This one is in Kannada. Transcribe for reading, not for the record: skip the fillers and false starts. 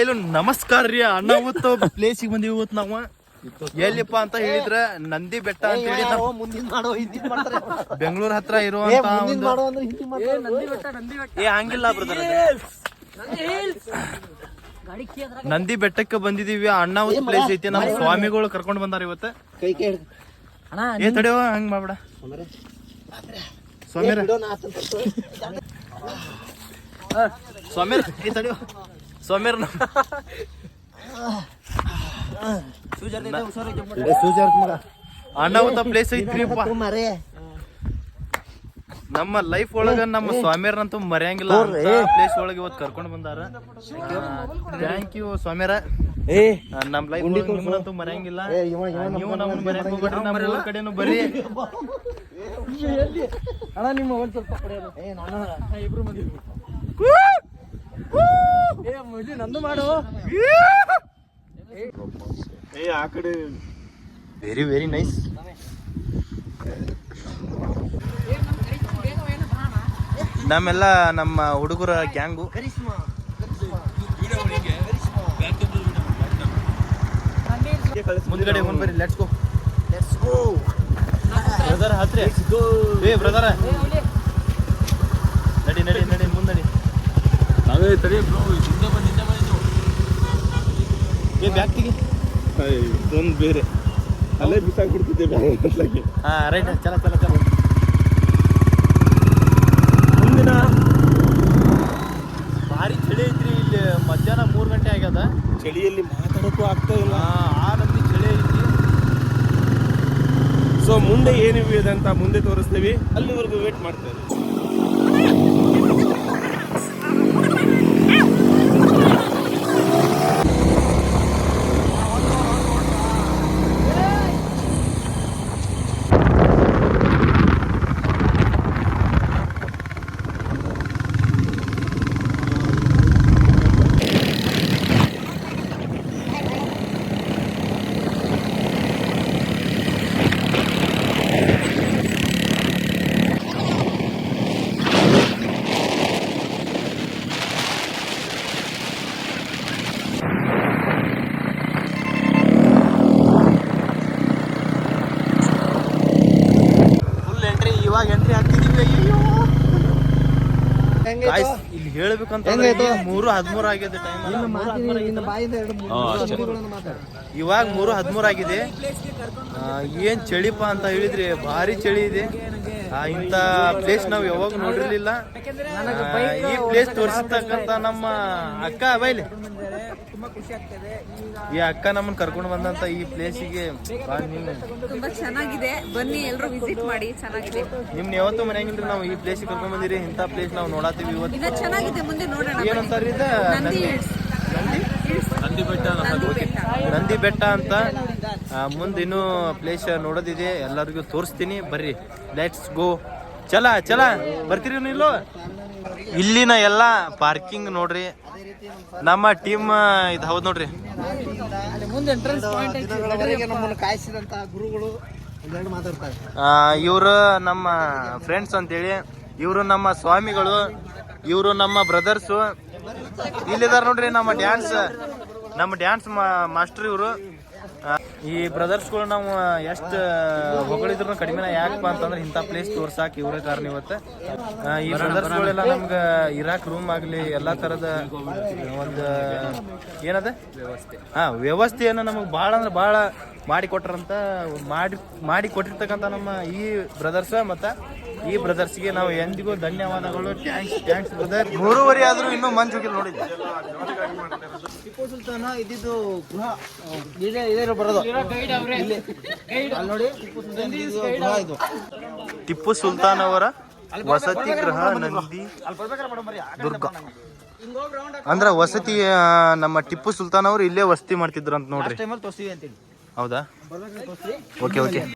ಇಲ್ಲ ನಮಸ್ಕಾರ ರೀ ಅಣ್ಣ. ಇವತ್ತು ಪ್ಲೇಸಿಗೆ ಬಂದಿವಿ. ಇವತ್ತು ನಾವು ಎಲ್ಲಿಪ್ಪ ಅಂತ ಹೇಳಿದ್ರ ನಂದಿ ಬೆಟ್ಟ ಅಂತ ಹೇಳಿ ಬೆಂಗಳೂರು ಹತ್ರ ಇರುವಂತ ಹಂಗಿಲ್ಲ ಬ್ರದರ್, ನಂದಿ ಬೆಟ್ಟಕ್ಕೆ ಬಂದಿದೀವಿ. ಅಣ್ಣ ಒಂದು ಪ್ಲೇಸ್ ಐತಿ, ನಮ್ಮ ಸ್ವಾಮಿಗಳು ಕರ್ಕೊಂಡು ಬಂದಾರ ಇವತ್ತು. ಏ ತಡೆಯೋ ಹಂಗ್ ಮಾಡ್ಬೇಡ ಸ್ವಾಮಿರ, ಸ್ವಾಮಿರ ಏ ತಡೆಯೋ ಸ್ವಾಮಿರ. ಅಣ್ಣ ಒಂದು ಪ್ಲೇಸ್ ಐತ್ರಿ ನಮ್ಮ ಲೈಫ್ ಒಳಗ. ನಮ್ಮ ಸ್ವಾಮಿಯರ್ನಂತೂ ಮರೆಯಂಗಿಲ್ಲ ಪ್ಲೇಸ್ ಒಳಗೆ ಇವತ್ತು ಕರ್ಕೊಂಡು ಬಂದಾರ. ಥ್ಯಾಂಕ್ ಯು ಸ್ವಾಮಿಯರ. ನಮ್ ಲೈಫ್ ನಿಮ್ಮನ್ನಂತೂ ಮರೆಯಂಗಿಲ್ಲ. ನೀವು ನಮ್ಮನ್ನ ಮರೆಯಕ್ ಹೋಗ್ಬೇಡ್ರಿ, ನಮ್ಮ ಎಲ್ಲ ಕಡೆನೂ ಬರ್ರಿ. ಅಣ್ಣ ನಿಮ್ಮ ಒಂದ್ ಸ್ವಲ್ಪ ಇಬ್ರು ಮಂದಿ ನಂದು ಮಾಡು. ಆ ಕಡೆ ವೆರಿ ವೆರಿ ನೈಸ್. ನಮ್ಮೆಲ್ಲ ನಮ್ಮ ಹುಡುಗರ ಗ್ಯಾಂಗು ಮುಂದ್ಗಡೆ ಹೋಗ್ ಬರ್ರಿ. Let's go brother. ಹತ್ರಿ ಏ ಬ್ರದರ, ನಡಿ ನಡಿ ನಡಿ ಮುಂದಡಿ. ಏ ಬ್ಯಾಗ್ ತೆಗಿ. ಇದೊಂದು ಬೇರೆ ಅಲ್ಲೇ ಬಿಸಾಕ್ಬಿಡ್ತಿದ್ದೆ ಬ್ಯಾಗ್. ಹಾ ರೈಟ್, ಚಲ ಚಲ ಚಲ. ಮುಂದಿನ ಭಾರಿ ಚಳಿ ಐತ್ರಿ ಇಲ್ಲಿ. ಮಧ್ಯಾಹ್ನ 3 ಗಂಟೆ ಆಗ್ಯದ. ಚಳಿಯಲ್ಲಿ ಮಾತಾಡೋಕ್ಕೂ ಆಗ್ತಾ ಇಲ್ಲ. ಆ ನಮ್ಗೆ ಚಳಿ ಐತಿ. ಸೊ ಮುಂದೆ ಏನಿವೆ ಅಂತ ಮುಂದೆ ತೋರಿಸ್ತೀವಿ, ಅಲ್ಲಿವರೆಗೂ ವೇಟ್ ಮಾಡ್ತೇವೆ. ಎಂಟ್ರಿ ಆಗ್ತಿದೀವಿ. ಅಯ್ಯೋ ಇಲ್ಲಿ ಹೇಳ್ಬೇಕಂತ 3:13 ಆಗಿದೆ ಟೈಮ್. ಇವಾಗ 3:13 ಆಗಿದೆ. ಏನ್ ಚಳಿಪ ಅಂತ ಹೇಳಿದ್ರಿ, ಭಾರಿ ಚಳಿ ಇದೆ. ಇಂಥ ಪ್ಲೇಸ್ ನಾವು ಯಾವಾಗ ನೋಡಿರ್ಲಿಲ್ಲ. ಈ ಪ್ಲೇಸ್ ತೋರಿಸತಕ್ಕಂತ ನಮ್ಮ ಅಕ್ಕ ಬೈಲಿ, ಈ ಅಕ್ಕ ನಮ್ಮನ್ನ ಕರ್ಕೊಂಡು ಬಂದಂತ ಈ ಪ್ಲೇಸಿಗೆ ತುಂಬಾ ಚೆನ್ನಾಗಿದೆ. ಬನ್ನಿ ಎಲ್ರು ವಿಸಿಟ್ ಮಾಡಿ, ಚೆನ್ನಾಗಿದೆ. ನಿಮ್ನ ಯಾವತ್ತೂ ಮನೆಯಾಗಿಲ್ರಿ, ನಾವು ಈ ಪ್ಲೇಸ್ ಕರ್ಕೊಂಡ್ ಬಂದಿರಿ. ಇಂಥ ಪ್ಲೇಸ್ ನಾವು ನೋಡಾತೀವಿ ಇವತ್ತು. ಇನ್ನ ಚೆನ್ನಾಗಿದೆ, ಮುಂದೆ ನೋಡೋಣ. ಏನಂತಾರ ನಂದಿ ಬೆಟ್ಟ ಅಂತ. ಮುಂದೆ ಇನ್ನೂ ಪ್ಲೇಸ್ ನೋಡೋದಿದೆ, ಎಲ್ಲರಿಗೂ ತೋರಿಸ್ತೀನಿ. ಬರ್ರಿ, ಲೆಟ್ಸ್ ಗೋ. ಚಲ ಚಲ ಬರ್ತೀರಿ ಇಲ್ಲೋ. ಇಲ್ಲಿನ ಎಲ್ಲ ಪಾರ್ಕಿಂಗ್ ನೋಡ್ರಿ. ನಮ್ಮ ಟೀಮ್ ಇದು ಹೌದು ನೋಡ್ರಿ. ಇವರು ನಮ್ಮ ಫ್ರೆಂಡ್ಸ್ ಅಂತೇಳಿ, ಇವರು ನಮ್ಮ ಸ್ವಾಮಿಗಳು, ಇವರು ನಮ್ಮ ಬ್ರದರ್ಸು. ಇಲ್ಲಿದಾರ ನೋಡ್ರಿ ನಮ್ಮ ಡ್ಯಾನ್ಸ್ ಮಾಸ್ಟರ್ ಇವರು. ಈ ಬ್ರದರ್ಸ್ಗಳು ನಾವು ಎಷ್ಟು ಹೊಗಳಿದ್ರು ಕಡಿಮೆ. ಯಾಕಪ್ಪ ಅಂತಂದ್ರೆ ಇಂಥ ಪ್ಲೇಸ್ ತೋರ್ಸಾಕ್ ಇವರೇ ಕಾರಣ ಇವತ್ತು. ಈ ಬ್ರದರ್ಸ್ಗಳೆಲ್ಲ ನಮ್ಗೆ ಇರಾಕ್ ರೂಮ್ ಆಗ್ಲಿ ಎಲ್ಲಾ ತರದ ಒಂದು ಏನದ ವ್ಯವಸ್ಥೆಯನ್ನ ನಮಗ್ ಭಾಳ ಅಂದ್ರೆ ಭಾಳ ಮಾಡಿ ಕೊಟ್ರಂತ. ಮಾಡಿ ಕೊಟ್ಟಿರ್ತಕ್ಕಂಥ ನಮ್ಮ ಈ ಬ್ರದರ್ಸ್ ಮತ್ತ ಈ ಬ್ರದರ್ಸ್ಗೆ ನಾವು ಎಂದಿಗೂ ಧನ್ಯವಾದಗಳು. Thanks brother. 3:30 ಆದ್ರೂ ಇನ್ನೂ ಮಂಜು ಹೋಗಿಲ್ಲ ನೋಡಿದ್ದೆ. ಟಿಪ್ಪು ಸುಲ್ತಾನ ಇದ್ದಿದ್ದು ಗೃಹ ಇದೇ ಬರೋದು ನೋಡಿ. ಟಿಪ್ಪು ಸುಲ್ತಾನ್ ಅವರ ವಸತಿ ಗೃಹ ನಂದಿ ದುರ್ಗ ಅಂದ್ರ ವಸತಿ. ನಮ್ಮ ಟಿಪ್ಪು ಸುಲ್ತಾನ್ ಅವರು ಇಲ್ಲೇ ವಸತಿ ಮಾಡ್ತಿದ್ರು ಅಂತ ನೋಡ್ರಿ. ತೋರಿಸ್ತೀವಿ ಅಂತೇಳಿ. ಹೌದಾ? Okay okay.